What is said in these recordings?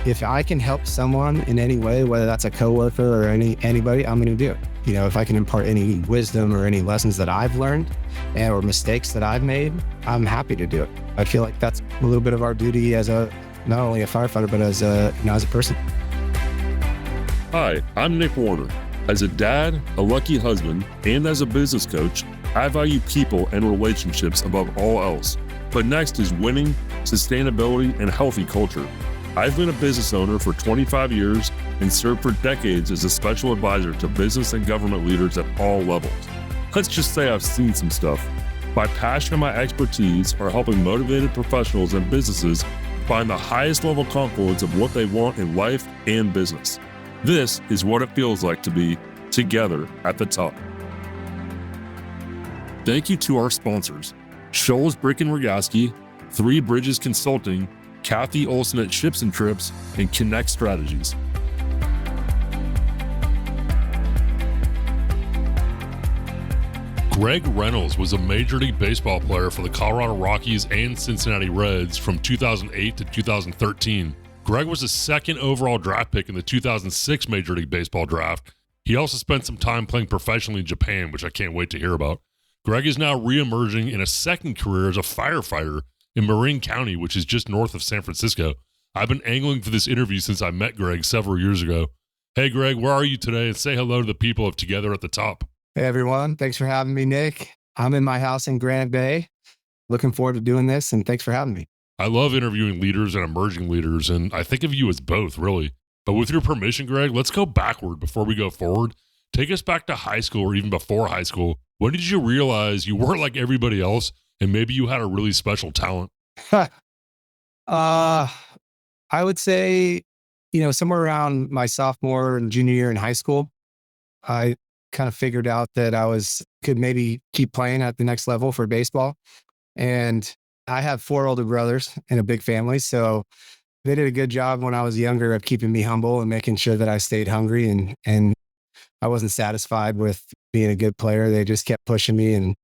if I can help someone in any way, whether that's a coworker or anybody, I'm going to do it. If I can impart any wisdom or any lessons that I've learned or mistakes that I've made, I'm happy to do it. I feel like that's a little bit of our duty as not only a firefighter, but as a person. Hi, I'm Nick Warner. As a dad, a lucky husband, and as a business coach, I value people and relationships above all else. But next is winning, sustainability, and healthy culture. I've been a business owner for 25 years and served for decades as a special advisor to business and government leaders at all levels. Let's just say I've seen some stuff. My passion and my expertise are helping motivated professionals and businesses find the highest level confluence of what they want in life and business. This is what it feels like to be together at the top. Thank you to our sponsors, Scholl's Brick and Rogaski, Three Bridges Consulting, Kathy Olson at Ships and Trips, and Connect Strategies. Greg Reynolds was a Major League Baseball player for the Colorado Rockies and Cincinnati Reds from 2008 to 2013. Greg was the second overall draft pick in the 2006 Major League Baseball draft. He also spent some time playing professionally in Japan, which I can't wait to hear about. Greg is now reemerging in a second career as a firefighter in Marin County, which is just north of San Francisco. I've been angling for this interview since I met Greg several years ago. Hey, Greg, where are you today? And say hello to the people of Together at the Top. Hey, everyone. Thanks for having me, Nick. I'm in my house in Granite Bay. Looking forward to doing this, and thanks for having me. I love interviewing leaders and emerging leaders, and I think of you as both, really. But with your permission, Greg, let's go backward before we go forward. Take us back to high school or even before high school. When did you realize you weren't like everybody else and maybe you had a really special talent? I would say, somewhere around my sophomore and junior year in high school, I kind of figured out that could maybe keep playing at the next level for baseball. And I have 4 older brothers and a big family. So they did a good job when I was younger of keeping me humble and making sure that I stayed hungry and I wasn't satisfied with being a good player. They just kept pushing me and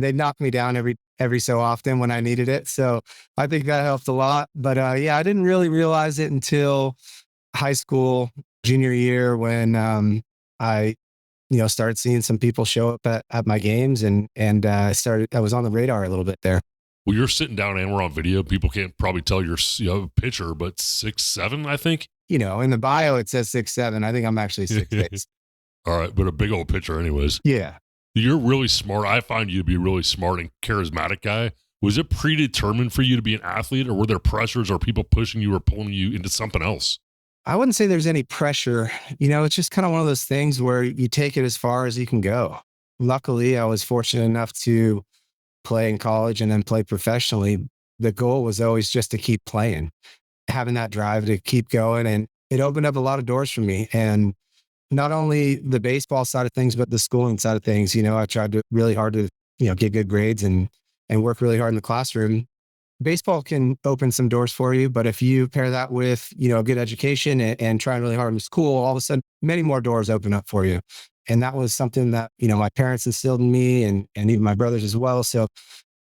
they'd knock me down every so often when I needed it. So I think that helped a lot. But I didn't really realize it until high school, junior year, when I started seeing some people show up at my games and I was on the radar a little bit there. Well, you're sitting down and we're on video. People can't probably tell you're a pitcher, but 6'7", I think. In the bio, it says 6'7". I think I'm actually 6'8". All right, but a big old pitcher anyways. Yeah. You're really smart. I find you to be a really smart and charismatic guy. Was it predetermined for you to be an athlete, or were there pressures or people pushing you or pulling you into something else? I wouldn't say there's any pressure. It's just kind of one of those things where you take it as far as you can go. Luckily, I was fortunate enough to play in college and then play professionally. The goal was always just to keep playing, having that drive to keep going. And it opened up a lot of doors for me. And not only the baseball side of things, but the schooling side of things. I tried really hard to, get good grades and work really hard in the classroom. Baseball can open some doors for you, but if you pair that with, a good education and trying really hard in school, all of a sudden, many more doors open up for you. And that was something that, my parents instilled in me and even my brothers as well. So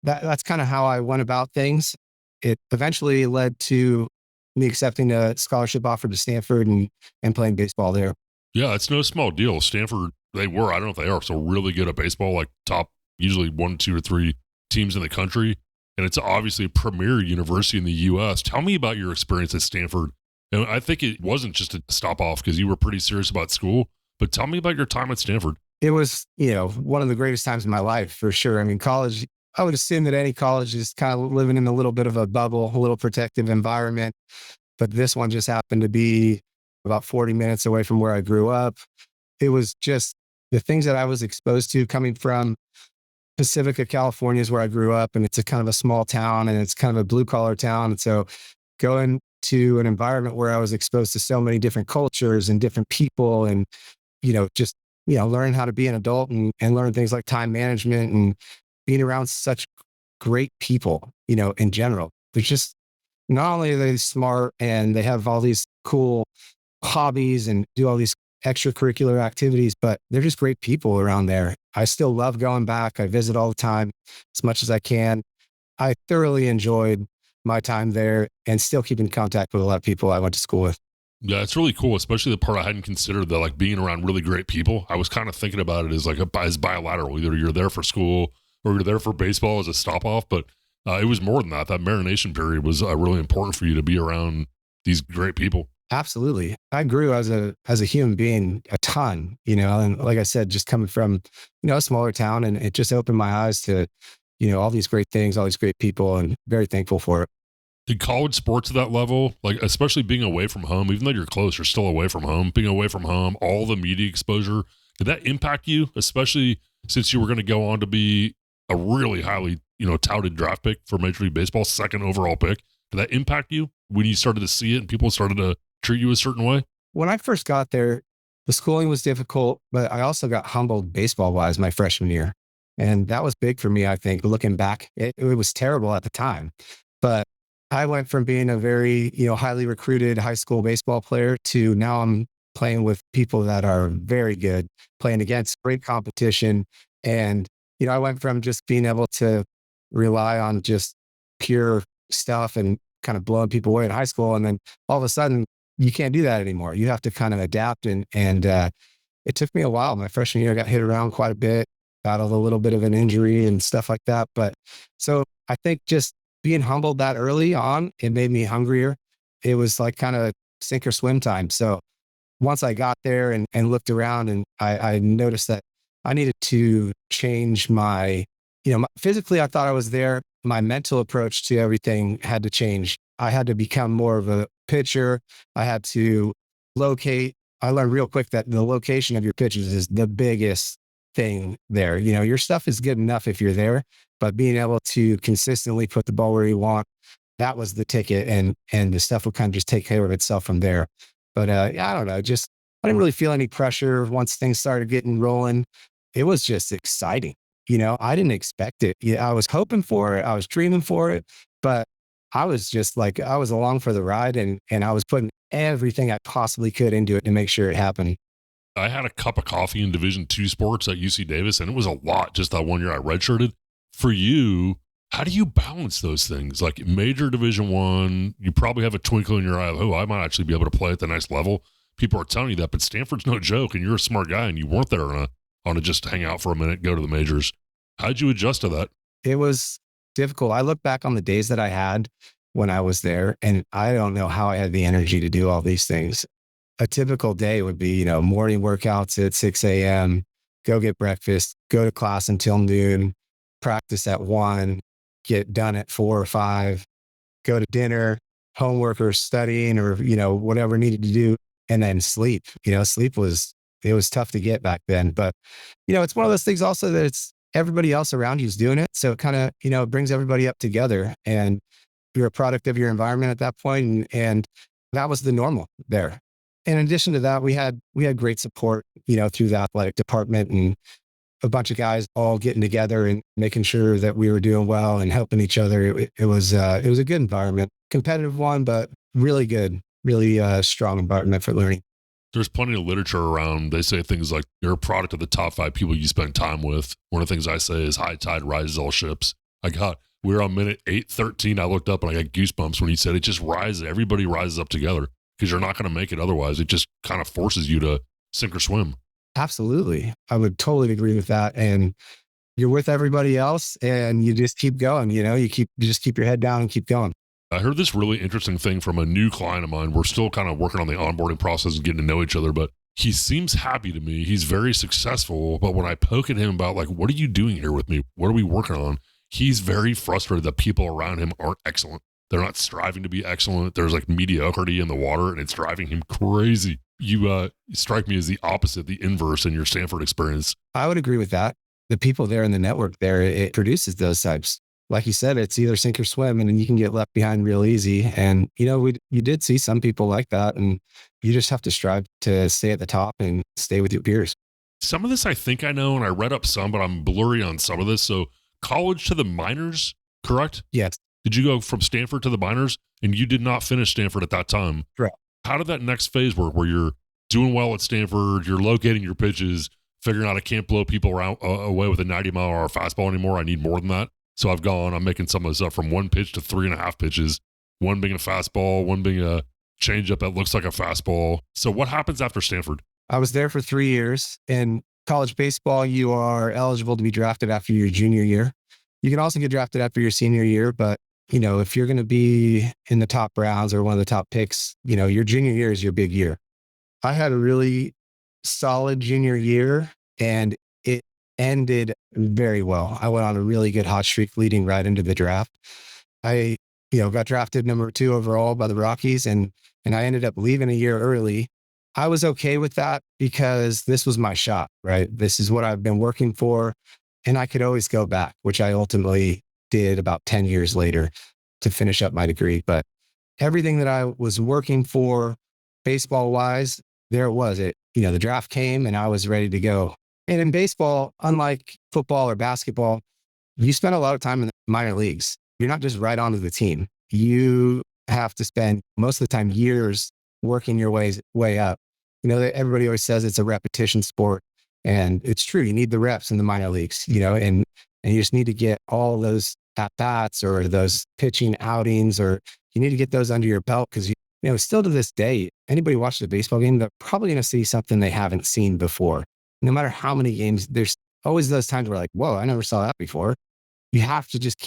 that's kind of how I went about things. It eventually led to me accepting a scholarship offer to Stanford and playing baseball there. Yeah, it's no small deal. Stanford, I don't know if they are, so really good at baseball, like top, usually 1, 2, or 3 teams in the country. And it's obviously a premier university in the U.S. Tell me about your experience at Stanford. And I think it wasn't just a stop off because you were pretty serious about school, but tell me about your time at Stanford. It was, one of the greatest times in my life, for sure. I mean, college, I would assume that any college is kind of living in a little bit of a bubble, a little protective environment. But this one just happened to be about 40 minutes away from where I grew up. It was just the things that I was exposed to coming from Pacifica, California is where I grew up, and it's a kind of a small town and it's kind of a blue collar town. And so going to an environment where I was exposed to so many different cultures and different people and, learning how to be an adult and learn things like time management and being around such great people, in general. They're just, not only are they smart and they have all these cool hobbies and do all these extracurricular activities, but they're just great people around there. I still love going back. I visit all the time as much as I can. I thoroughly enjoyed my time there and still keep in contact with a lot of people I went to school with. Yeah, it's really cool, especially the part I hadn't considered, that like being around really great people. I was kind of thinking about it as like as bilateral. Either you're there for school or you're there for baseball as a stop off, but it was more than that. That marination period was really important for you to be around these great people. Absolutely. I grew as a human being a ton, and like I said, just coming from, a smaller town, and it just opened my eyes to, all these great things, all these great people, and very thankful for it. Did college sports at that level, like especially being away from home, even though you're close, you're still away from home, being away from home, all the media exposure, did that impact you, especially since you were going to go on to be a really highly, touted draft pick for Major League Baseball, second overall pick? Did that impact you when you started to see it and people started to treat you a certain way? When I first got there, the schooling was difficult, but I also got humbled baseball wise my freshman year. And that was big for me, I think. Looking back, it was terrible at the time. But I went from being a very, highly recruited high school baseball player to now I'm playing with people that are very good, playing against great competition. And, I went from just being able to rely on just pure stuff and kind of blowing people away in high school. And then all of a sudden, you can't do that anymore. You have to kind of adapt. And it took me a while. My freshman year, I got hit around quite a bit, battled a little bit of an injury and stuff like that. But so I think just being humbled that early on, it made me hungrier. It was like kind of sink or swim time. So once I got there and looked around, and I noticed that I needed to change physically, I thought I was there. My mental approach to everything had to change. I had to become more of a pitcher. I had to locate. I learned real quick that the location of your pitches is the biggest thing there. Your stuff is good enough if you're there, but being able to consistently put the ball where you want, that was the ticket, and the stuff would kind of just take care of itself from there. But yeah, I don't know, I didn't really feel any pressure once things started getting rolling. It was just exciting. I didn't expect it. Yeah, I was hoping for it. I was dreaming for it, but I was just like, I was along for the ride, and I was putting everything I possibly could into it to make sure it happened. I had a cup of coffee in Division II sports at UC Davis, and it was a lot just that one year I redshirted. For you, how do you balance those things? Like major Division I, you probably have a twinkle in your eye of, oh, I might actually be able to play at the next level. People are telling you that, but Stanford's no joke, and you're a smart guy, and you weren't there on a just hang out for a minute, go to the majors. How'd you adjust to that? It was difficult. I look back on the days that I had when I was there, and I don't know how I had the energy to do all these things. A typical day would be, morning workouts at 6 a.m., go get breakfast, go to class until noon, practice at 1, get done at 4 or 5, go to dinner, homework or studying or, whatever needed to do, and then sleep. It was tough to get back then. But, it's one of those things also that it's everybody else around you is doing it. So it kind of, it brings everybody up together, and you're a product of your environment at that point. And that was the normal there. In addition to that, we had great support, through the athletic department, and a bunch of guys all getting together and making sure that we were doing well and helping each other. It was a good environment, competitive one, but really good, really strong environment for learning. There's plenty of literature around. They say things like you're a product of the top 5 people you spend time with. One of the things I say is high tide rises all ships. We were on minute 8:13. I looked up and I got goosebumps when he said it just rises. Everybody rises up together, because you're not going to make it otherwise. It just kind of forces you to sink or swim. Absolutely. I would totally agree with that. And you're with everybody else, and you just keep going, you just keep your head down and keep going. I heard this really interesting thing from a new client of mine. We're still kind of working on the onboarding process and getting to know each other, but he seems happy to me. He's very successful. But when I poke at him about like, what are you doing here with me? What are we working on? He's very frustrated that people around him aren't excellent. They're not striving to be excellent. There's like mediocrity in the water, and it's driving him crazy. You strike me as the opposite, the inverse in your Stanford experience. I would agree with that. The people there in the network there, it produces those types. Like you said, it's either sink or swim, and then you can get left behind real easy. And, you did see some people like that, and you just have to strive to stay at the top and stay with your peers. Some of this I think I know, and I read up some, but I'm blurry on some of this. So college to the minors, correct? Yes. Did you go from Stanford to the minors, and you did not finish Stanford at that time? Correct. How did that next phase work, where you're doing well at Stanford, you're locating your pitches, figuring out I can't blow people around, away with a 90-mile-an-hour fastball anymore. I need more than that. So I'm making some of this up from 1 pitch to 3.5 pitches, one being a fastball, one being a changeup that looks like a fastball. So what happens after Stanford? I was there for 3 years. In college baseball, you are eligible to be drafted after your junior year. You can also get drafted after your senior year, but if you're going to be in the top rounds or one of the top picks, your junior year is your big year. I had a really solid junior year and it ended very well. I went on a really good hot streak leading right into the draft. I, got drafted number 2 overall by the Rockies and I ended up leaving a year early. I was okay with that because this was my shot, right? This is what I've been working for and I could always go back, which I ultimately did about 10 years later to finish up my degree. But everything that I was working for baseball wise, there it was. The draft came and I was ready to go. And in baseball, unlike football or basketball, you spend a lot of time in the minor leagues. You're not just right onto the team. You have to spend most of the time years working your way up. Everybody always says it's a repetition sport. And it's true. You need the reps in the minor leagues, and you just need to get all those at-bats or those pitching outings, or you need to get those under your belt because, still to this day, anybody watches a baseball game, they're probably going to see something they haven't seen before. No matter how many games, there's always those times where like, whoa, I never saw that before. You have to just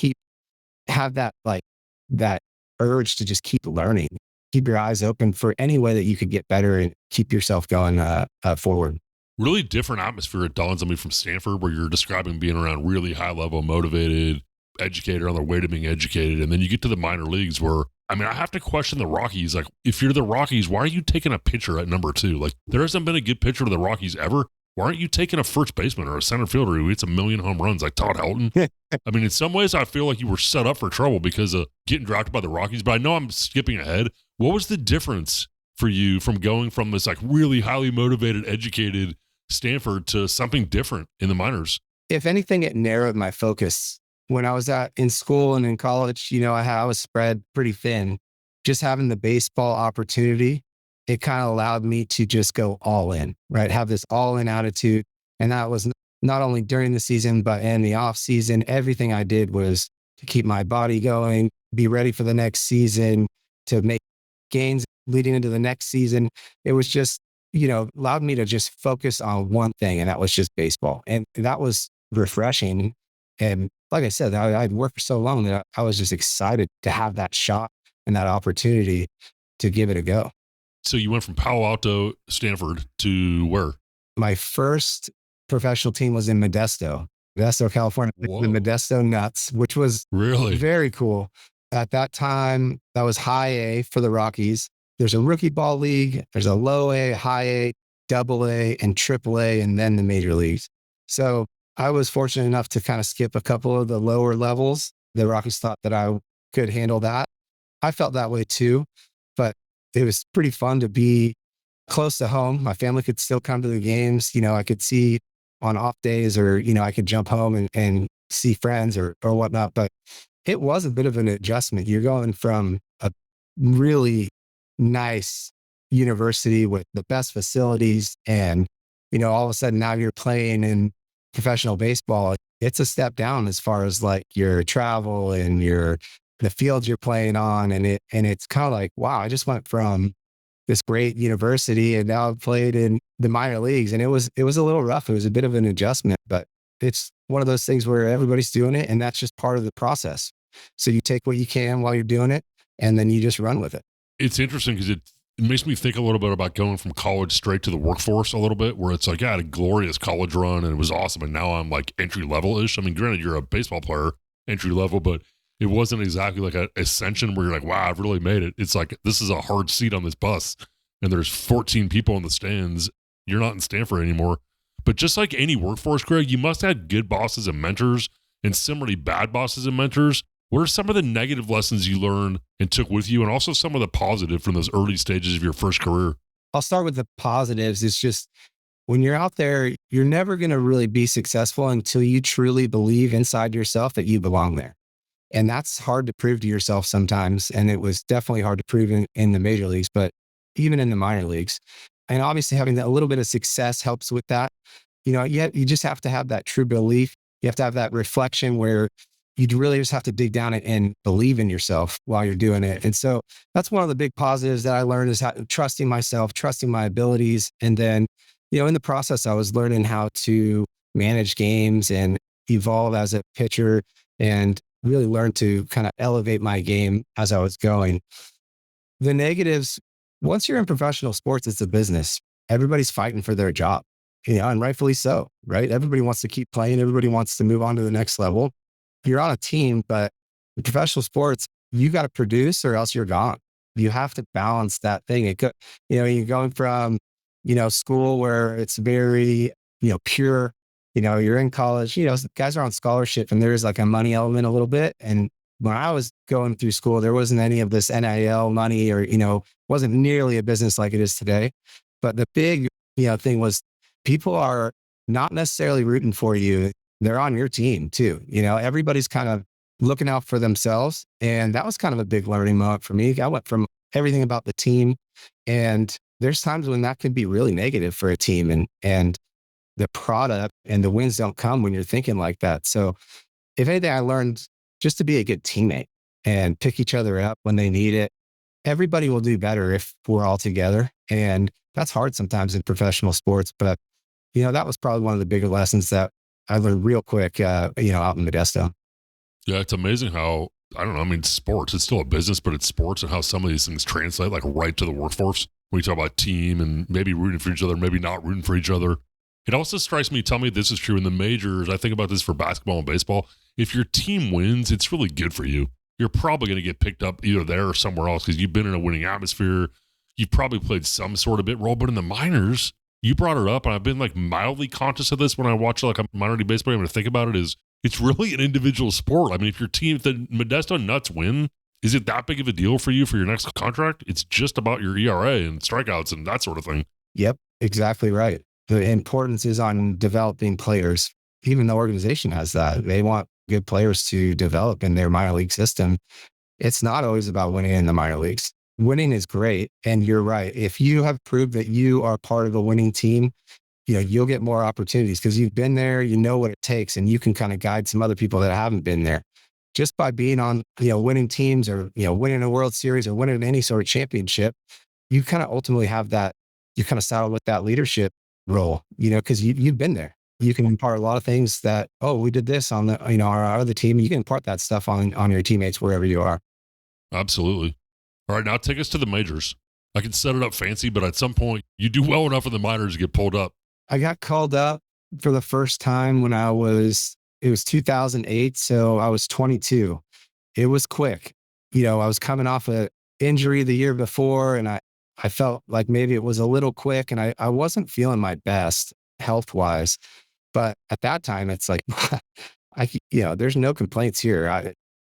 have that urge to just keep learning, keep your eyes open for any way that you could get better and keep yourself going forward. Really different atmosphere it dawns on me from Stanford, where you're describing being around really high level, motivated, educated on their way to being educated. And then you get to the minor leagues where, I have to question the Rockies. Like, if you're the Rockies, why are you taking a pitcher at number 2? Like, there hasn't been a good pitcher to the Rockies ever. Why aren't you taking a first baseman or a center fielder who hits 1 million home runs like Todd Helton? In some ways, I feel like you were set up for trouble because of getting drafted by the Rockies. But I know I'm skipping ahead. What was the difference for you from going from this like really highly motivated, educated Stanford to something different in the minors? If anything, it narrowed my focus. When I was in school and in college, I was spread pretty thin. Just having the baseball opportunity, it kind of allowed me to just go all in, right? Have this all in attitude. And that was not only during the season, but in the off season. Everything I did was to keep my body going, be ready for the next season, to make gains leading into the next season. It was just, allowed me to just focus on one thing, and that was just baseball. And that was refreshing. And like I said, I'd worked for so long that I was just excited to have that shot and that opportunity to give it a go. So you went from Palo Alto, Stanford to where? My first professional team was in Modesto, California, Whoa. the Modesto Nuts, which was really very cool. At that time, that was high A for the Rockies. There's a rookie ball league. There's a low A, high A, double A, and triple A, and then the major leagues. So I was fortunate enough to kind of skip a couple of the lower levels. The Rockies thought that I could handle that. I felt that way too, but it was pretty fun to be close to home. My family could still come to the games. I could see on off days, or, I could jump home and see friends or whatnot. But it was a bit of an adjustment. You're going from a really nice university with the best facilities, and, all of a sudden now you're playing in professional baseball. It's a step down as far as like your travel and the fields you're playing on. And it's kind of like, wow, I just went from this great university and now I've played in the minor leagues. And it was a little rough. It was a bit of an adjustment, but it's one of those things where everybody's doing it and that's just part of the process. So you take what you can while you're doing it and then you just run with it. It's interesting because it makes me think a little bit about going from college straight to the workforce a little bit, where it's like, I had a glorious college run and it was awesome. And now I'm like entry level-ish. Granted, you're a baseball player, entry level, but it wasn't exactly like an ascension where you're like, wow, I've really made it. It's like, this is a hard seat on this bus and there's 14 people in the stands. You're not in Stanford anymore. But just like any workforce, Greg, you must have good bosses and mentors and similarly bad bosses and mentors. What are some of the negative lessons you learned and took with you, and also some of the positive from those early stages of your first career? I'll start with the positives. It's just when you're out there, you're never going to really be successful until you truly believe inside yourself that you belong there. And that's hard to prove to yourself sometimes. And it was definitely hard to prove in the major leagues, but even in the minor leagues. And obviously having a little bit of success helps with that. You just have to have that true belief. You have to have that reflection where you really just have to dig down and believe in yourself while you're doing it. And so that's one of the big positives that I learned is how trusting myself, trusting my abilities. And then, in the process, I was learning how to manage games and evolve as a pitcher and really learn to kind of elevate my game as I was going. The negatives, once you're in professional sports, it's a business. Everybody's fighting for their job, and rightfully so, right? Everybody wants to keep playing. Everybody wants to move on to the next level. You're on a team, but in professional sports, you got to produce or else you're gone. You have to balance that thing. You're going from, school where it's very, pure, you're in college, guys are on scholarship and there's like a money element a little bit. And when I was going through school, there wasn't any of this NIL money or, wasn't nearly a business like it is today. But the big, thing was people are not necessarily rooting for you. They're on your team too. Everybody's kind of looking out for themselves. And that was kind of a big learning moment for me. I went from everything about the team, and there's times when that could be really negative for a team, and the product and the wins don't come when you're thinking like that. So if anything, I learned just to be a good teammate and pick each other up when they need it. Everybody will do better if we're all together. And that's hard sometimes in professional sports, but that was probably one of the bigger lessons that I learned real quick, out in Modesto. Yeah, it's amazing how, I don't know, I mean, sports, it's still a business, but it's sports, and how some of these things translate like right to the workforce. When you talk about team and maybe rooting for each other, maybe not rooting for each other. It also strikes me, tell me if this is true in the majors. I think about this for basketball and baseball. If your team wins, it's really good for you. You're probably going to get picked up either there or somewhere else because you've been in a winning atmosphere. You've probably played some sort of bit role, but in the minors, you brought it up, and I've been like mildly conscious of this when I watch like a minor league baseball game and think about it, is it's really an individual sport. I mean, if the Modesto Nuts win, is it that big of a deal for you for your next contract? It's just about your ERA and strikeouts and that sort of thing. Yep, exactly right. The importance is on developing players. Even the organization has that. They want good players to develop in their minor league system. It's not always about winning in the minor leagues. Winning is great. And you're right. If you have proved that you are part of a winning team, you'll get more opportunities because you've been there, you know what it takes, and you can kind of guide some other people that haven't been there. Just by being on, winning teams or, winning a World Series or winning any sort of championship, you kind of ultimately have that, you kind of saddle with that leadership role, because you've been there. You can impart a lot of things that, oh, we did this on the, our other team. You can impart that stuff on your teammates wherever you are. Absolutely. All right, now take us to the majors. I can set it up fancy, but at some point you do well enough in the minors to get pulled up. I got called up for the first time when it was 2008. So I was 22. It was quick. I was coming off an injury the year before, and I felt like maybe it was a little quick, and I wasn't feeling my best health wise. But at that time, it's like, there's no complaints here.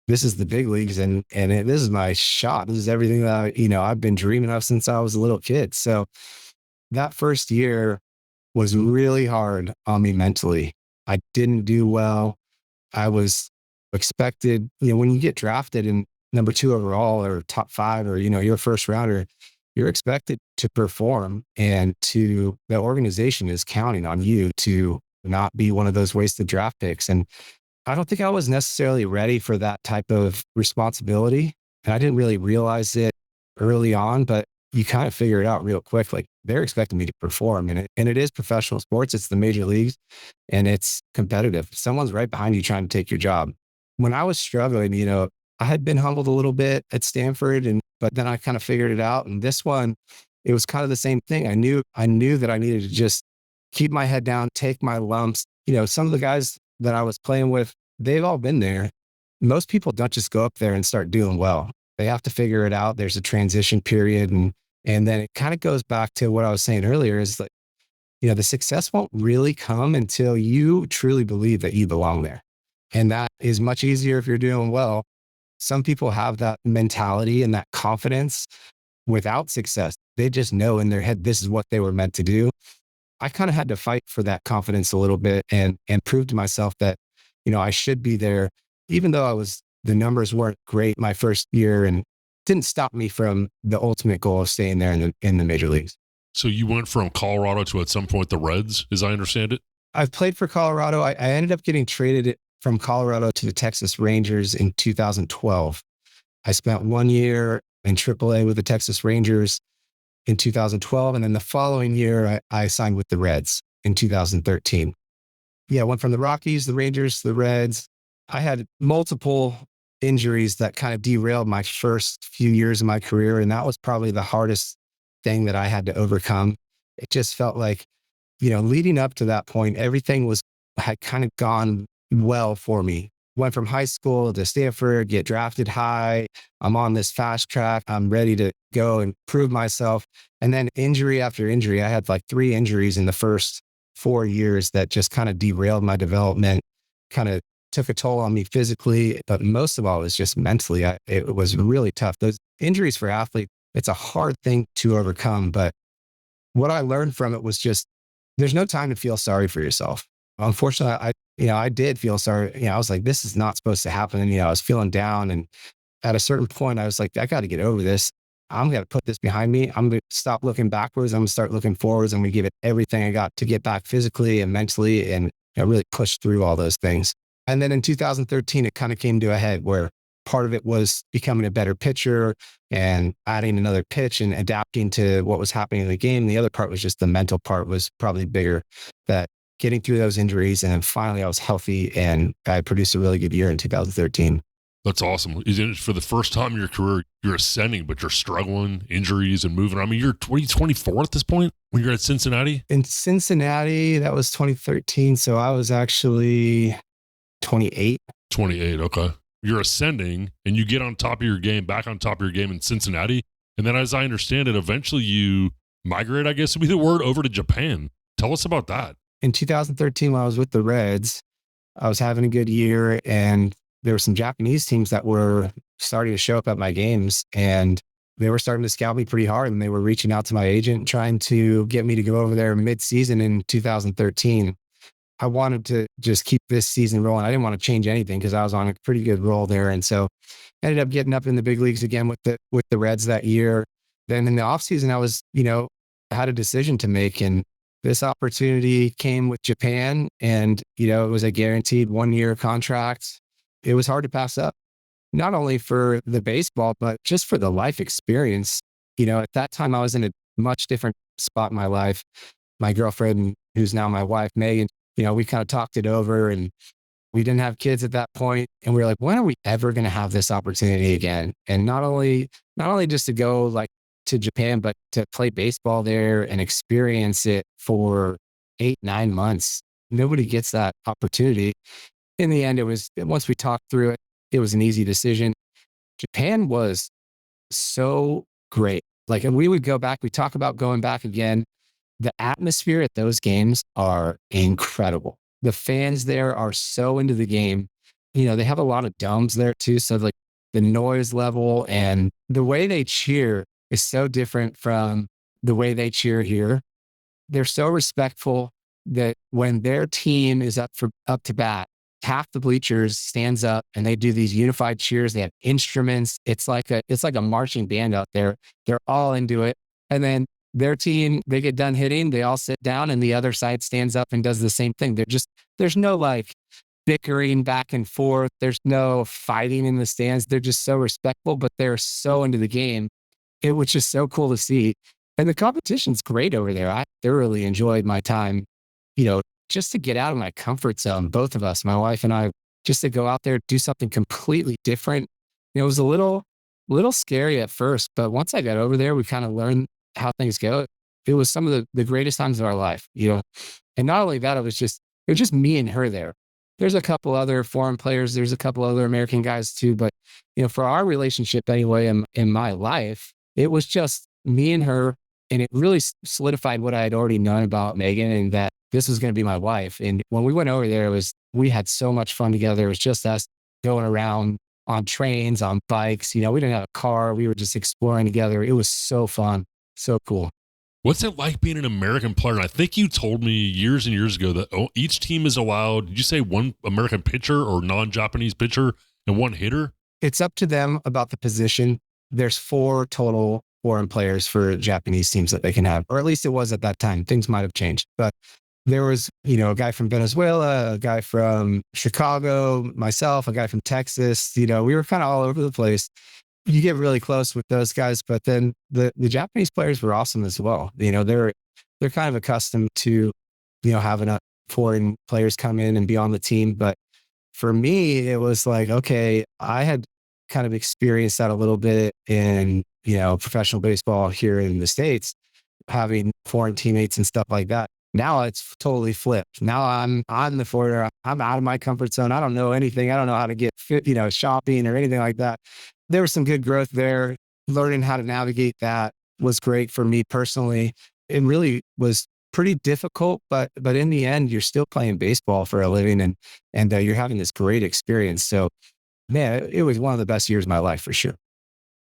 This is the big leagues, and this is my shot. This is everything that I've been dreaming of since I was a little kid. So that first year was really hard on me mentally. I didn't do well. I was expected, when you get drafted in number 2 overall or top 5 or, you're a first rounder, you're expected to perform, and the organization is counting on you to not be one of those wasted draft picks. And I don't think I was necessarily ready for that type of responsibility. And I didn't really realize it early on, but you kind of figure it out real quick. Like, they're expecting me to perform, and it is professional sports. It's the major leagues, and it's competitive. Someone's right behind you trying to take your job. When I was struggling, I had been humbled a little bit at Stanford, but then I kind of figured it out. And this one, it was kind of the same thing. I knew that I needed to just keep my head down, take my lumps. Some of the guys that I was playing with, they've all been there. Most people don't just go up there and start doing well. They have to figure it out. There's a transition period. And then it kind of goes back to what I was saying earlier is like, the success won't really come until you truly believe that you belong there. And that is much easier if you're doing well. Some people have that mentality and that confidence without success. They just know in their head, this is what they were meant to do. I kind of had to fight for that confidence a little bit and prove to myself that, I should be there, even though the numbers weren't great my first year, and didn't stop me from the ultimate goal of staying there in the major leagues. So you went from Colorado to at some point the Reds, as I understand it? I've played for Colorado. I ended up getting traded from Colorado to the Texas Rangers in 2012. I spent 1 year in AAA with the Texas Rangers in 2012. And then the following year, I signed with the Reds in 2013. Yeah, I went from the Rockies, the Rangers, the Reds. I had multiple injuries that kind of derailed my first few years of my career. And that was probably the hardest thing that I had to overcome. It just felt like, leading up to that point, everything had kind of gone well for me. Went from high school to Stanford, get drafted high. I'm on this fast track. I'm ready to go and prove myself. And then injury after injury, I had like 3 injuries in the first 4 years that just kind of derailed my development, kind of took a toll on me physically, but most of all, it was just mentally. It was really tough. Those injuries for athletes, it's a hard thing to overcome. But what I learned from it was just, there's no time to feel sorry for yourself. Unfortunately, I did feel sorry. I was like, this is not supposed to happen. I was feeling down. And at a certain point, I was like, I got to get over this. I'm going to put this behind me. I'm going to stop looking backwards. I'm going to start looking forwards. I'm going to give it everything I got to get back physically and mentally and really push through all those things. And then in 2013, it kind of came to a head where part of it was becoming a better pitcher and adding another pitch and adapting to what was happening in the game. The other part was just the mental part was probably bigger, that getting through those injuries. And then finally I was healthy and I produced a really good year in 2013. That's awesome. For the first time in your career, you're ascending, but you're struggling, injuries and moving. I mean, you're 24 at this point when you're at Cincinnati? In Cincinnati, that was 2013. So I was actually 28. 28, okay. You're ascending and you get on top of your game, back on top of your game in Cincinnati. And then as I understand it, eventually you migrate, I guess would be the word, over to Japan. Tell us about that. In 2013, when I was with the Reds, I was having a good year and there were some Japanese teams that were starting to show up at my games and they were starting to scout me pretty hard and they were reaching out to my agent, trying to get me to go over there mid-season in 2013. I wanted to just keep this season rolling. I didn't want to change anything because I was on a pretty good roll there. And so ended up getting up in the big leagues again with the Reds that year. Then in the offseason, I was, I had a decision to make. And this opportunity came with Japan and, it was a guaranteed 1-year contract. It was hard to pass up, not only for the baseball, but just for the life experience. At that time I was in a much different spot in my life. My girlfriend, who's now my wife, Megan, we kind of talked it over and we didn't have kids at that point. And we were like, when are we ever going to have this opportunity again? And not only just to go like to Japan, but to play baseball there and experience it for 8-9 months. Nobody gets that opportunity. In the end, once we talked through it, it was an easy decision. Japan was so great. Like, and we would go back, we talk about going back again. The atmosphere at those games are incredible. The fans there are so into the game. They have a lot of domes there too. So like the noise level and the way they cheer is so different from the way they cheer here. They're so respectful that when their team is up to bat, half the bleachers stands up and they do these unified cheers. They have instruments. It's like a marching band out there. They're all into it. And then their team, they get done hitting, they all sit down and the other side stands up and does the same thing. There's no like bickering back and forth. There's no fighting in the stands. They're just so respectful, but they're so into the game. It was just so cool to see. And the competition's great over there. I thoroughly enjoyed my time, just to get out of my comfort zone, both of us, my wife and I, just to go out there, do something completely different. It was a little scary at first, but once I got over there, we kind of learned how things go. It was some of the greatest times of our life, and not only that, it was just me and her there. There's a couple other foreign players. There's a couple other American guys too. But, for our relationship anyway, in my life, it was just me and her. And it really solidified what I had already known about Megan and that this was going to be my wife. And when we went over there, we had so much fun together. It was just us going around on trains, on bikes. We didn't have a car. We were just exploring together. It was so fun. So cool. What's it like being an American player? And I think you told me years and years ago that each team is allowed, did you say one American pitcher or non-Japanese pitcher and one hitter? It's up to them about the position. There's 4 total foreign players for Japanese teams that they can have, or at least it was at that time. Things might have changed, but there was, a guy from Venezuela, a guy from Chicago, myself, a guy from Texas. We were kind of all over the place. You get really close with those guys, but then the Japanese players were awesome as well. They're kind of accustomed to, having foreign players come in and be on the team. But for me, it was like, okay, I had kind of experienced that a little bit in, professional baseball here in the States, having foreign teammates and stuff like that. Now it's totally flipped. Now I'm the foreigner. I'm out of my comfort zone. I don't know anything. I don't know how to get fit, shopping or anything like that. There was some good growth there. Learning how to navigate that was great for me personally. It really was pretty difficult, but in the end, you're still playing baseball for a living, and you're having this great experience. So, man, it was one of the best years of my life for sure.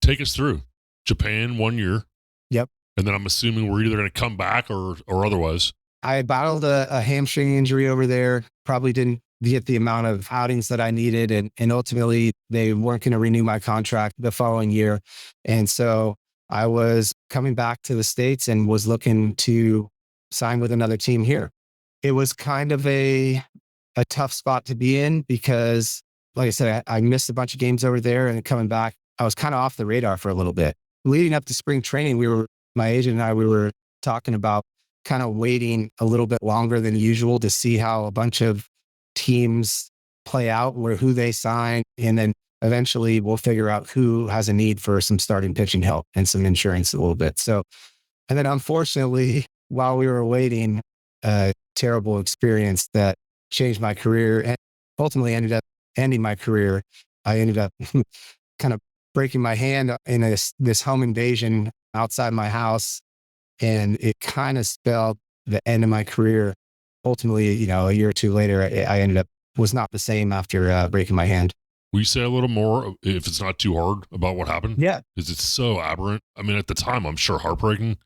Take us through Japan 1 year. Yep. And then I'm assuming we're either going to come back or otherwise. I battled a hamstring injury over there. Probably didn't get the amount of outings that I needed. And ultimately, they weren't going to renew my contract the following year. And so I was coming back to the States and was looking to sign with another team here. It was kind of a tough spot to be in because, like I said, I missed a bunch of games over there, and coming back, I was kind of off the radar for a little bit. Leading up to spring training, my agent and I, we were talking about kind of waiting a little bit longer than usual to see how a bunch of teams play out, who they sign. And then eventually we'll figure out who has a need for some starting pitching help and some insurance a little bit. So, and then unfortunately, while we were waiting, a terrible experience that changed my career and ultimately ended up ending my career. I ended up kind of breaking my hand in this home invasion outside my house. And it kind of spelled the end of my career. Ultimately, a year or two later, I was not the same after breaking my hand. Will you say a little more, if it's not too hard, about what happened? Yeah. Because it's so aberrant. I mean, at the time, I'm sure heartbreaking.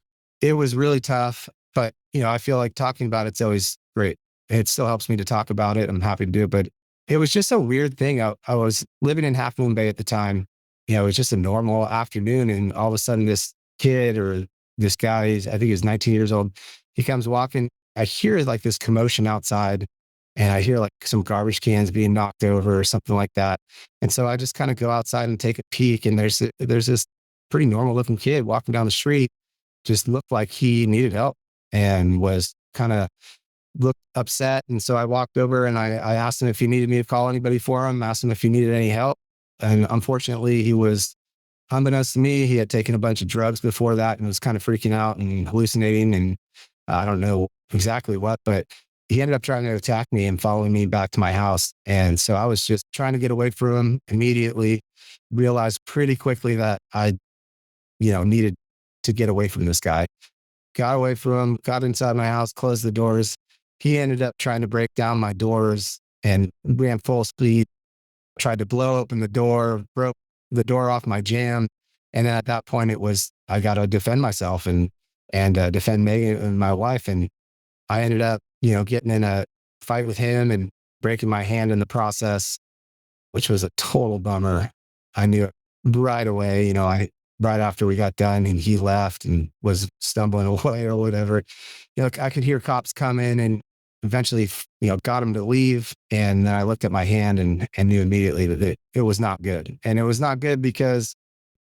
It was really tough, but, I feel like talking about it's always great. It still helps me to talk about it. I'm happy to do it, but it was just a weird thing. I was living in Half Moon Bay at the time. It was just a normal afternoon, and all of a sudden this kid or this guy, I think he was 19 years old, he comes walking. I hear like this commotion outside, and I hear like some garbage cans being knocked over or something like that. And so I just kind of go outside and take a peek, and there's this pretty normal looking kid walking down the street, just looked like he needed help and was kind of looked upset. And so I walked over and I asked him if he needed me to call anybody for him, asked him if he needed any help. And unfortunately, he was, unbeknownst to me, he had taken a bunch of drugs before that and was kind of freaking out and hallucinating. And I don't know exactly what, but he ended up trying to attack me and following me back to my house. And so I was just trying to get away from him. Immediately realized pretty quickly that I, needed to get away from this guy. Got away from him, got inside my house, closed the doors. He ended up trying to break down my doors and ran full speed, tried to blow open the door, broke the door off my jam. And then at that point I got to defend myself and defend Megan and my wife. And I ended up, getting in a fight with him and breaking my hand in the process, which was a total bummer. I knew it right away. Right after we got done and he left and was stumbling away or whatever, I could hear cops coming and eventually, got him to leave. And then I looked at my hand and knew immediately that it was not good. And it was not good because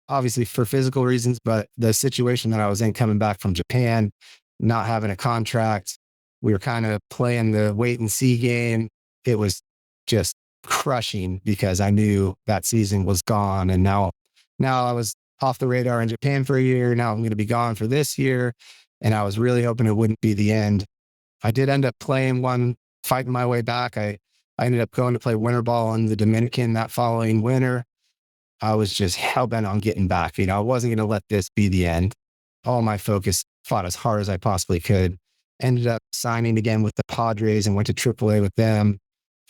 obviously for physical reasons, but the situation that I was in coming back from Japan, not having a contract, we were kind of playing the wait and see game. It was just crushing because I knew that season was gone. And now I was off the radar in Japan for a year. Now I'm going to be gone for this year. And I was really hoping it wouldn't be the end. I did end up playing one, fighting my way back. I ended up going to play winter ball in the Dominican that following winter. I was just hell-bent on getting back. I wasn't going to let this be the end. All my focus, fought as hard as I possibly could. Ended up signing again with the Padres and went to AAA with them.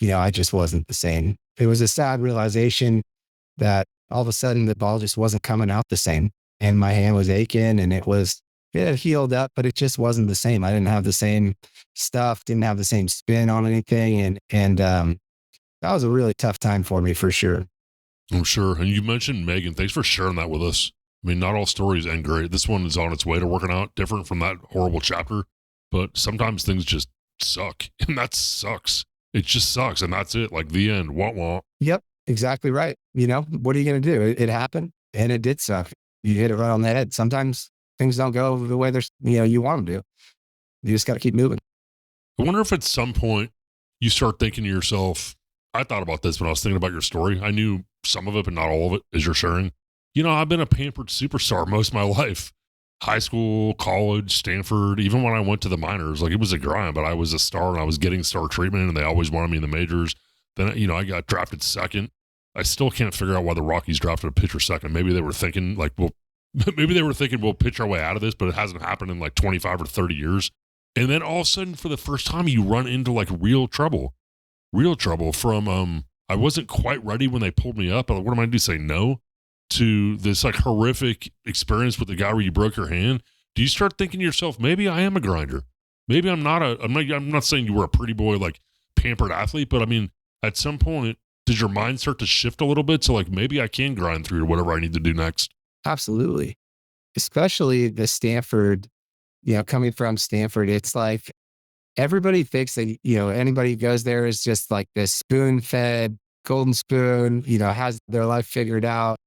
I just wasn't the same. It was a sad realization that all of a sudden the ball just wasn't coming out the same. And my hand was aching and it had healed up, but it just wasn't the same. I didn't have the same stuff, didn't have the same spin on anything. And that was a really tough time for me for sure. I'm sure. And you mentioned Megan. Thanks for sharing that with us. I mean, not all stories end great. This one is on its way to working out, different from that horrible chapter, but sometimes things just suck. And that sucks. It just sucks. And that's it. Like the end. Wah wah. Yep, exactly right. What are you going to do? It happened and it did suck. You hit it right on the head. Sometimes things don't go the way you want them to. You just got to keep moving. I wonder if at some point you start thinking to yourself, I thought about this when I was thinking about your story. I knew some of it, but not all of it, as you're sharing. I've been a pampered superstar most of my life. High school, college, Stanford, even when I went to the minors, like it was a grind, but I was a star and I was getting star treatment and they always wanted me in the majors. Then, I got drafted second. I still can't figure out why the Rockies drafted a pitcher second. Maybe they were thinking we'll pitch our way out of this, but it hasn't happened in like 25 or 30 years. And then all of a sudden, for the first time, you run into like real trouble from, I wasn't quite ready when they pulled me up. What am I going to do? Say no to this like horrific experience with the guy where you broke your hand? Do you start thinking to yourself, maybe I am a grinder? Maybe I'm not saying you were a pretty boy, like pampered athlete, but I mean, at some point, does your mind start to shift a little bit? So like, maybe I can grind through whatever I need to do next. Absolutely. Especially the Stanford, coming from Stanford, it's like everybody thinks that, anybody who goes there is just like this spoon fed, golden spoon, has their life figured out.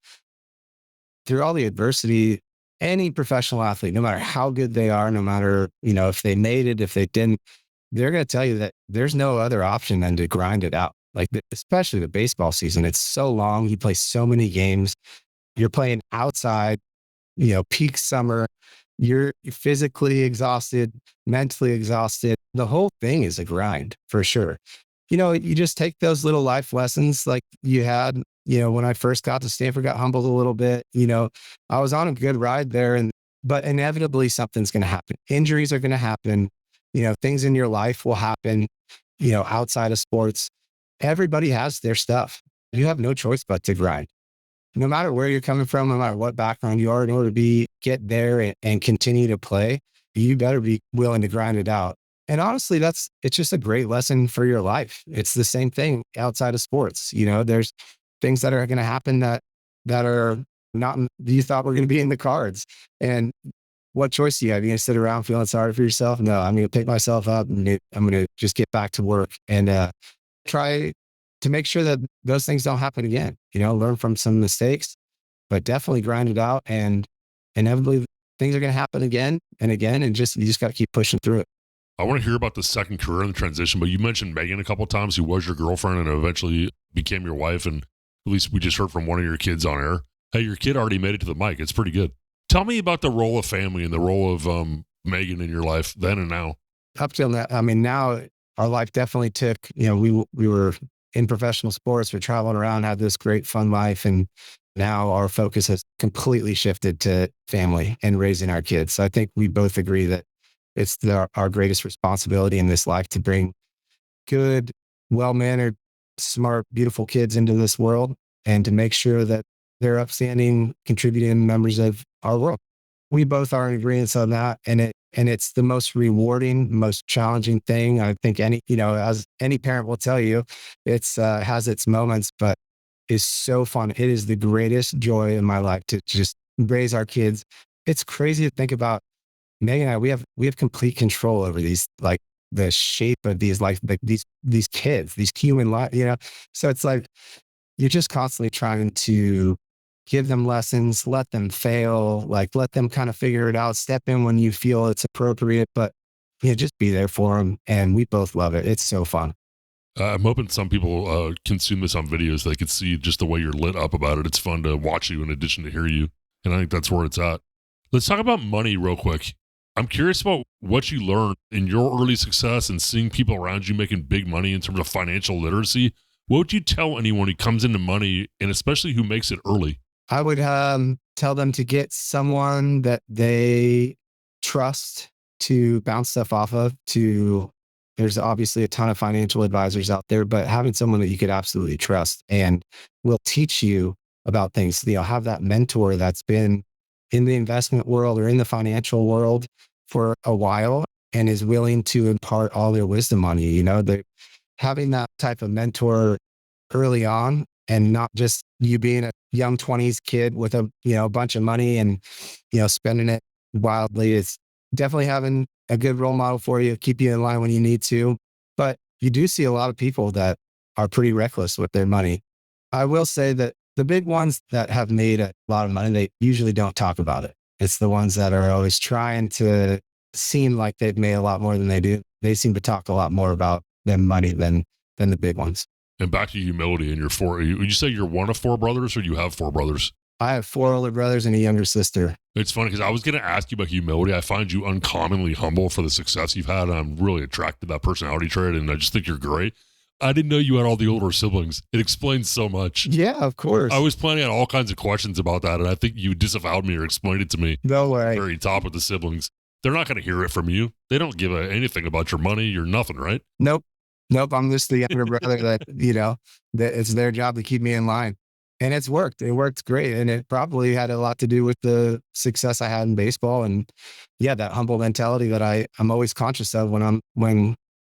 Through all the adversity, any professional athlete, no matter how good they are, no matter, if they made it, if they didn't, they're going to tell you that there's no other option than to grind it out. Like, especially the baseball season, it's so long. You play so many games. You're playing outside, peak summer. You're physically mentally exhausted. The whole thing is a grind for sure. You just take those little life lessons like you had, when I first got to Stanford, got humbled a little bit. I was on a good ride there, but inevitably something's going to happen. Injuries are going to happen. Things in your life will happen, outside of sports. Everybody has their stuff. You have no choice but to grind. No matter where you're coming from, no matter what background you are, in order to get there and continue to play, you better be willing to grind it out. And honestly, it's just a great lesson for your life. It's the same thing outside of sports. There's things that are going to happen that are not, you thought were going to be in the cards. And what choice do you have? You're going to sit around feeling sorry for yourself? No, I'm going to pick myself up and I'm going to just get back to work and try to make sure that those things don't happen again. Learn from some mistakes, but definitely grind it out. And inevitably things are going to happen again and again. And you just got to keep pushing through it. I want to hear about the second career and the transition, but you mentioned Megan a couple of times, who was your girlfriend and eventually became your wife. And at least we just heard from one of your kids on air. Hey, your kid already made it to the mic. It's pretty good. Tell me about the role of family and the role of Megan in your life then and now. Up till now, now our life definitely took, we were in professional sports. We're traveling around, had this great fun life. And now our focus has completely shifted to family and raising our kids. So I think we both agree that it's our greatest responsibility in this life to bring good, well-mannered, smart, beautiful kids into this world and to make sure that they're upstanding, contributing members of our world. We both are in agreement on that. And it's the most rewarding, most challenging thing. I think as any parent will tell you, it's has its moments, but is so fun. It is the greatest joy in my life to just raise our kids. It's crazy to think about. Megan and I, we have complete control over these, like the shape of these, like these kids, these human life, So it's like, you're just constantly trying to give them lessons, let them fail, like let them kind of figure it out, step in when you feel it's appropriate, but just be there for them. And we both love it. It's so fun. I'm hoping some people consume this on videos. They could see just the way you're lit up about it. It's fun to watch you in addition to hear you. And I think that's where it's at. Let's talk about money real quick. I'm curious about what you learned in your early success and seeing people around you making big money in terms of financial literacy. What would you tell anyone who comes into money and especially who makes it early? I would tell them to get someone that they trust to bounce stuff off of. There's obviously a ton of financial advisors out there, but having someone that you could absolutely trust and will teach you about things, have that mentor that's been in the investment world or in the financial world for a while and is willing to impart all their wisdom on you. Having that type of mentor early on and not just you being a young 20s kid with a bunch of money and spending it wildly. definitely having a good role model for you, keep you in line when you need to. But you do see a lot of people that are pretty reckless with their money. I will say that the big ones that have made a lot of money, they usually don't talk about it. It's the ones that are always trying to seem like they've made a lot more than they do. They seem to talk a lot more about their money than the big ones. And back to humility and your four, would you say you're one of four brothers or you have four brothers? I have 4 older brothers and a younger sister. It's funny because I was going to ask you about humility. I find you uncommonly humble for the success you've had. And I'm really attracted to that personality trait. And I just think you're great. I didn't know you had all the older siblings. It explains so much. Yeah, of course. I was planning on all kinds of questions about that. And I think you disavowed me or explained it to me. No way. Very top of the siblings. They're not going to hear it from you. They don't give anything about your money. You're nothing, right? Nope. I'm just the younger brother that, that it's their job to keep me in line. And it's worked. It worked great. And it probably had a lot to do with the success I had in baseball. And yeah, that humble mentality that I'm always conscious of when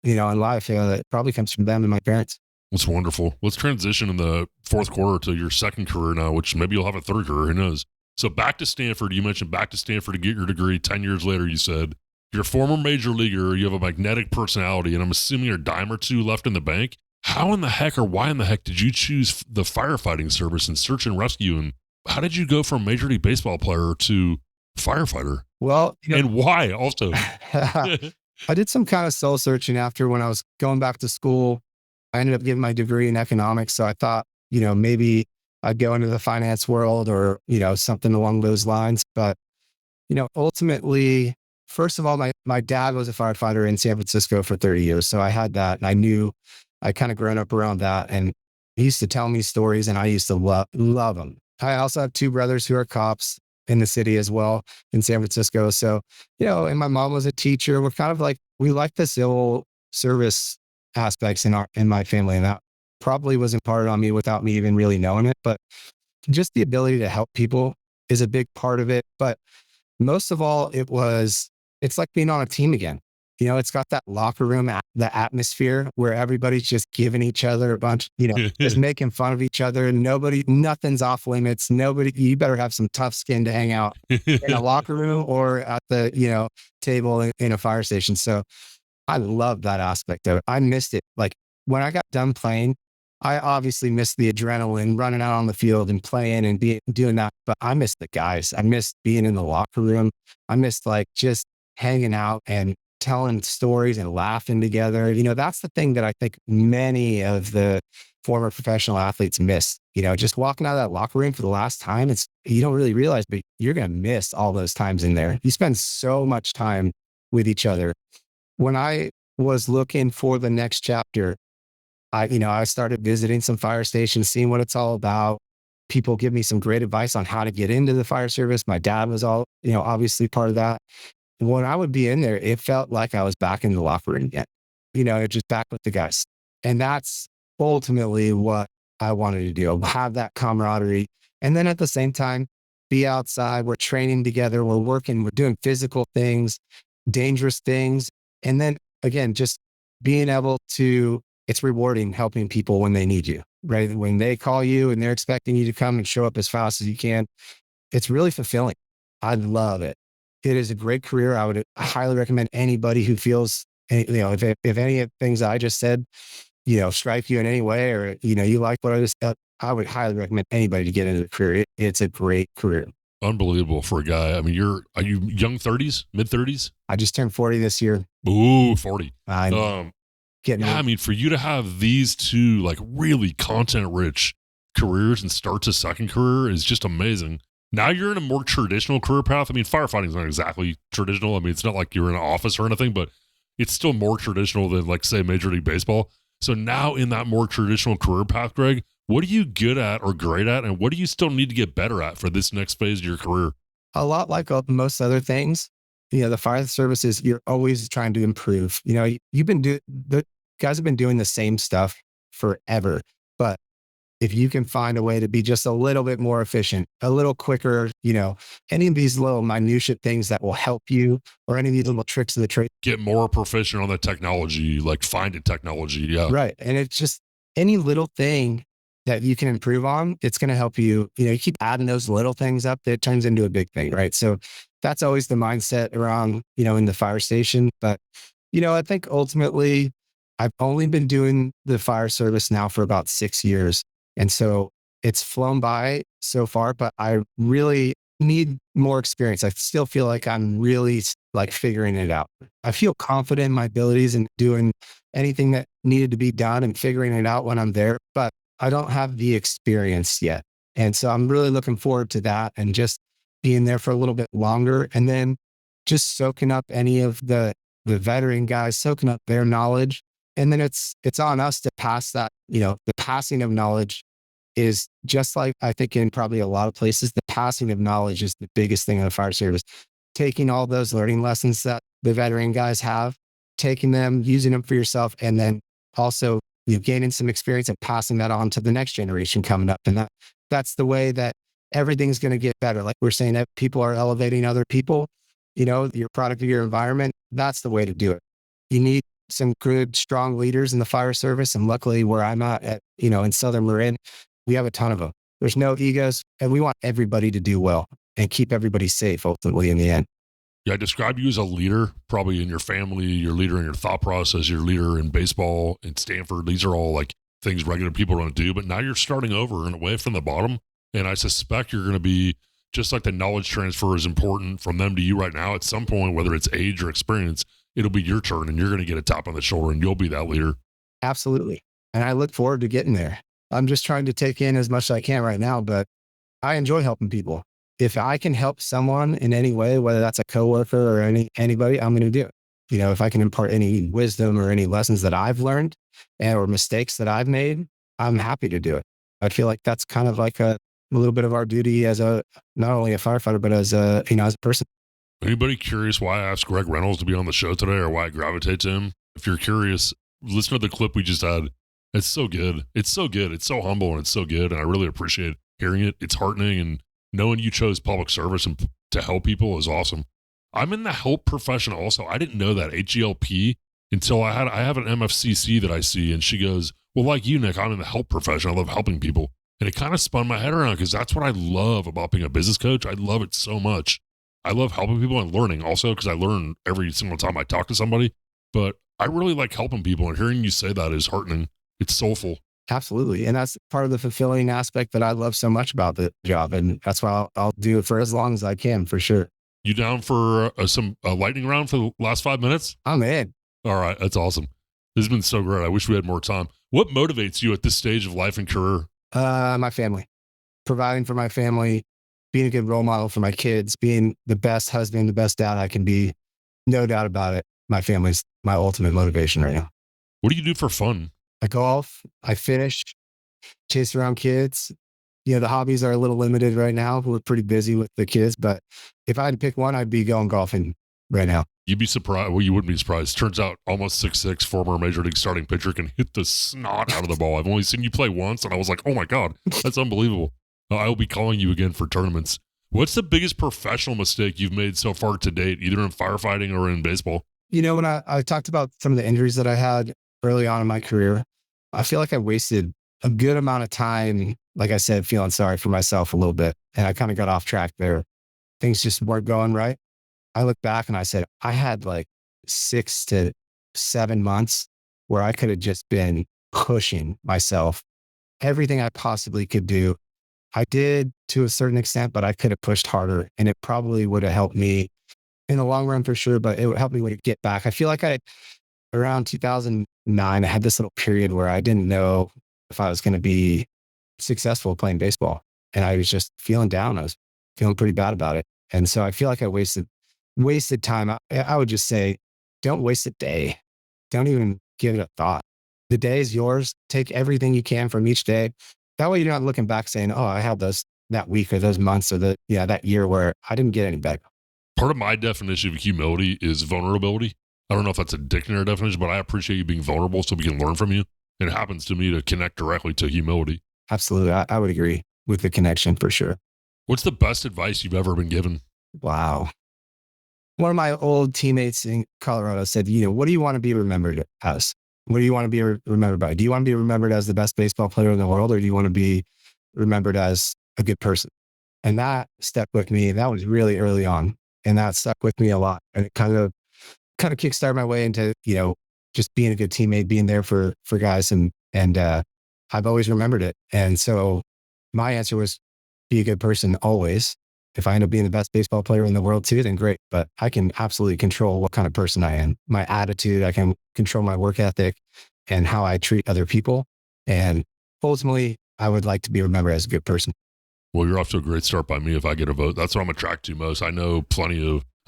in life, that probably comes from them and my parents. That's wonderful. Let's transition in the fourth quarter to your second career now, which maybe you'll have a third career. Who knows? So back to Stanford. You mentioned back to Stanford to get your degree. 10 years later, you said you're a former major leaguer. You have a magnetic personality, and I'm assuming you're a dime or two left in the bank. How in the heck or why in the heck did you choose the firefighting service and search and rescue? And how did you go from Major League Baseball player to firefighter? Well, and why also? I did some kind of soul searching after when I was going back to school. I ended up getting my degree in economics. So I thought, maybe I'd go into the finance world or, something along those lines. But, ultimately, first of all, my dad was a firefighter in San Francisco for 30 years. So I had that and I knew I kind of grown up around that. And he used to tell me stories and I used to love them. I also have 2 brothers who are cops in the city as well in San Francisco. So, and my mom was a teacher. We're kind of like, we like the civil service aspects in my family. And that probably was imparted on me without me even really knowing it. But just the ability to help people is a big part of it. But most of all, it's like being on a team again. It's got that locker room, the atmosphere where everybody's just giving each other a bunch, just making fun of each other. Nothing's off limits. You better have some tough skin to hang out in a locker room or at the, table in a fire station. So I love that aspect of it. I missed it. Like when I got done playing, I obviously missed the adrenaline running out on the field and playing and doing that. But I missed the guys. I missed being in the locker room. I missed just hanging out and telling stories and laughing together. That's the thing that I think many of the former professional athletes miss. Just walking out of that locker room for the last time, you don't really realize, but you're going to miss all those times in there. You spend so much time with each other. When I was looking for the next chapter, I started visiting some fire stations, seeing what it's all about. People give me some great advice on how to get into the fire service. My dad was obviously part of that. When I would be in there, it felt like I was back in the locker room again, just back with the guys. And that's ultimately what I wanted to do, have that camaraderie. And then at the same time, be outside, we're training together, we're working, we're doing physical things, dangerous things. And then again, just being able to, it's rewarding helping people when they need you, right? When they call you and they're expecting you to come and show up as fast as you can, it's really fulfilling. I love it. It is a great career. I would highly recommend anybody who feels, if any of the things I just said, strike you in any way, or, you like what I just said, I would highly recommend anybody to get into the career. It's a great career. Unbelievable for a guy. I mean, are you young 30s, mid 30s? I just turned 40 this year. Ooh, 40. I mean, for you to have these two really content rich careers and start to second career is just amazing. Now you're in a more traditional career path. I mean, firefighting is not exactly traditional. I mean, it's not like you're in an office or anything, but it's still more traditional than say Major League Baseball. So now in that more traditional career path, Greg, what are you good at or great at? And what do you still need to get better at for this next phase of your career? A lot like most other things, the fire services, you're always trying to improve. The guys have been doing the same stuff forever, but if you can find a way to be just a little bit more efficient, a little quicker, any of these little minutiae things that will help you, or any of these little tricks of the trade. Get more proficient on the technology, find a technology. Yeah. Right. And it's just any little thing that you can improve on, it's going to help you. You keep adding those little things up, that turns into a big thing, right? So that's always the mindset around, in the fire station. But, I think ultimately I've only been doing the fire service now for about 6 years. And so it's flown by so far, but I really need more experience. I still feel like I'm really like figuring it out. I feel confident in my abilities and doing anything that needed to be done and figuring it out when I'm there, but I don't have the experience yet. And so I'm really looking forward to that and just being there for a little bit longer and then just soaking up any of the veteran guys, soaking up their knowledge. And then it's on us to pass that, the passing of knowledge is just like I think in probably a lot of places, the passing of knowledge is the biggest thing in the fire service. Taking all those learning lessons that the veteran guys have, taking them, using them for yourself, and then also gaining some experience and passing that on to the next generation coming up. And that's the way that everything's going to get better. Like we're saying, that people are elevating other people, your product of your environment. That's the way to do it. You need some good, strong leaders in the fire service. And luckily where I'm at, in Southern Marin, we have a ton of them. There's no egos, and we want everybody to do well and keep everybody safe ultimately in the end. Yeah, I describe you as a leader, probably in your family, your leader in your thought process, your leader in baseball and Stanford. These are all like things regular people don't do, but now you're starting over and away from the bottom. And I suspect you're going to be just like the knowledge transfer is important from them to you right now. At some point, whether it's age or experience, it'll be your turn and you're going to get a tap on the shoulder and you'll be that leader. Absolutely. And I look forward to getting there. I'm just trying to take in as much as I can right now, but I enjoy helping people. If I can help someone in any way, whether that's a coworker or anybody, I'm going to do it. If I can impart any wisdom or any lessons that I've learned or mistakes that I've made, I'm happy to do it. I feel like that's kind of like a little bit of our duty as not only a firefighter, but as a person. Anybody curious why I asked Greg Reynolds to be on the show today or why I gravitate to him? If you're curious, listen to the clip we just had. It's so good. It's so good. It's so humble and it's so good. And I really appreciate hearing it. It's heartening, and knowing you chose public service and to help people is awesome. I'm in the help profession also. I didn't know that HELP until I have an MFCC that I see, and she goes, well, like you, Nick, I'm in the help profession. I love helping people. And it kind of spun my head around because that's what I love about being a business coach. I love it so much. I love helping people and learning also because I learn every single time I talk to somebody. But I really like helping people, and hearing you say that is heartening. It's soulful. Absolutely. And that's part of the fulfilling aspect that I love so much about the job. And that's why I'll do it for as long as I can, for sure. You down for a lightning round for the last 5 minutes? I'm in. All right. That's awesome. This has been so great. I wish we had more time. What motivates you at this stage of life and career? My family. Providing for my family, being a good role model for my kids, being the best husband, the best dad I can be. No doubt about it. My family's my ultimate motivation right now. What do you do for fun? I golf, I fish, chase around kids. The hobbies are a little limited right now. We're pretty busy with the kids, but if I had to pick one, I'd be going golfing right now. You'd be surprised. Well, you wouldn't be surprised. Turns out almost 6'6", former Major League starting pitcher can hit the snot out of the ball. I've only seen you play once, and I was like, oh my God, that's unbelievable. I will be calling you again for tournaments. What's the biggest professional mistake you've made so far to date, either in firefighting or in baseball? When I talked about some of the injuries that I had early on in my career, I feel like I wasted a good amount of time, like I said, feeling sorry for myself a little bit. And I kind of got off track there. Things just weren't going right. I look back and I said, I had like 6 to 7 months where I could have just been pushing myself, everything I possibly could do. I did to a certain extent, but I could have pushed harder, and it probably would have helped me in the long run for sure, but it would help me get back. I feel like around 2009, I had this little period where I didn't know if I was going to be successful playing baseball, and I was just feeling down. I was feeling pretty bad about it. And so I feel like I wasted time. I would just say, don't waste a day. Don't even give it a thought. The day is yours. Take everything you can from each day. That way you're not looking back saying, oh, I had that week or those months or that year where I didn't get any better. Part of my definition of humility is vulnerability. I don't know if that's a dictionary definition, but I appreciate you being vulnerable so we can learn from you. It happens to me to connect directly to humility. Absolutely. I would agree with the connection for sure. What's the best advice you've ever been given? Wow. One of my old teammates in Colorado said, what do you want to be remembered as? What do you want to be remembered by? Do you want to be remembered as the best baseball player in the world, or do you want to be remembered as a good person? And that stuck with me. That was really early on. And that stuck with me a lot. And it kind of kickstarted my way into, just being a good teammate, being there for guys. And I've always remembered it. And so my answer was be a good person always. If I end up being the best baseball player in the world too, then great. But I can absolutely control what kind of person I am. My attitude, I can control my work ethic and how I treat other people. And ultimately, I would like to be remembered as a good person. Well, you're off to a great start by me if I get a vote. That's what I'm attracted to most. I know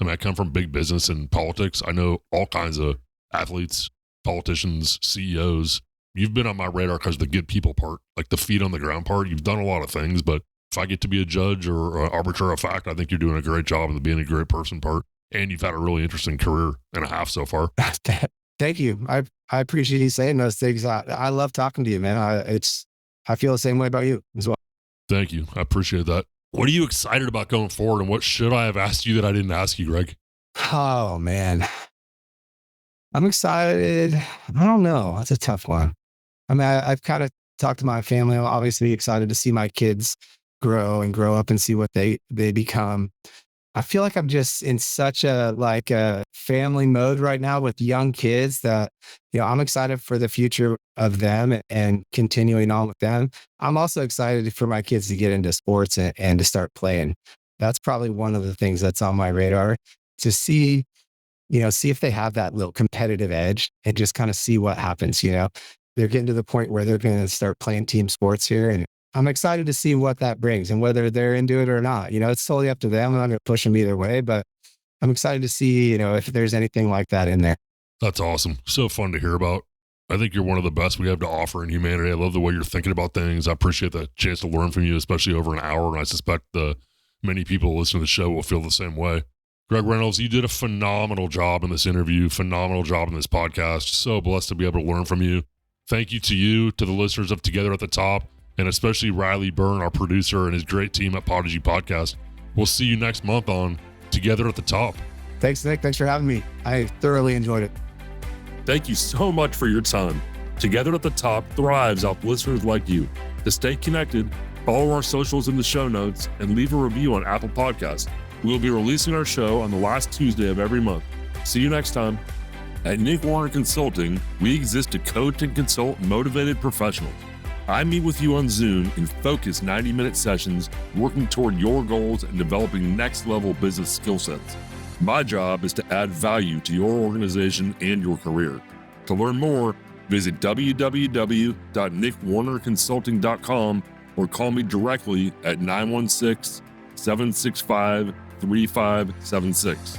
I come from big business and politics. I know all kinds of athletes, politicians, CEOs. You've been on my radar because of the good people part, like the feet on the ground part. You've done a lot of things, but if I get to be a judge or an arbiter of fact, I think you're doing a great job in the being a great person part. And you've had a really interesting career and a half so far. Thank you. I appreciate you saying those things. I love talking to you, man. I feel the same way about you as well. Thank you. I appreciate that. What are you excited about going forward, and what should I have asked you that I didn't ask you, Greg? Oh, man. I'm excited. I don't know. That's a tough one. I mean, I've kind of talked to my family. I'm obviously excited to see my kids grow up and see what they become. I feel like I'm just in such a family mode right now with young kids that, I'm excited for the future of them and continuing on with them. I'm also excited for my kids to get into sports and to start playing. That's probably one of the things that's on my radar, to see if they have that little competitive edge and just kind of see what happens. They're getting to the point where they're going to start playing team sports here. And I'm excited to see what that brings and whether they're into it or not. It's totally up to them. I'm not going to push them either way, but I'm excited to see, if there's anything like that in there. That's awesome. So fun to hear about. I think you're one of the best we have to offer in humanity. I love the way you're thinking about things. I appreciate the chance to learn from you, especially over an hour. And I suspect the many people listening to the show will feel the same way. Greg Reynolds, you did a phenomenal job in this interview, phenomenal job in this podcast. So blessed to be able to learn from you. Thank you to the listeners of Together at the Top, and especially Riley Byrne, our producer, and his great team at Podigy Podcast. We'll see you next month on Together at the Top. Thanks, Nick. Thanks for having me. I thoroughly enjoyed it. Thank you so much for your time. Together at the Top thrives off listeners like you. To stay connected, follow our socials in the show notes and leave a review on Apple Podcasts. We will be releasing our show on the last Tuesday of every month. See you next time. At Nick Warner Consulting, we exist to coach and consult motivated professionals. I meet with you on Zoom in focused 90-minute sessions, working toward your goals and developing next-level business skill sets. My job is to add value to your organization and your career. To learn more, visit www.nickwarnerconsulting.com or call me directly at 916-765-3576.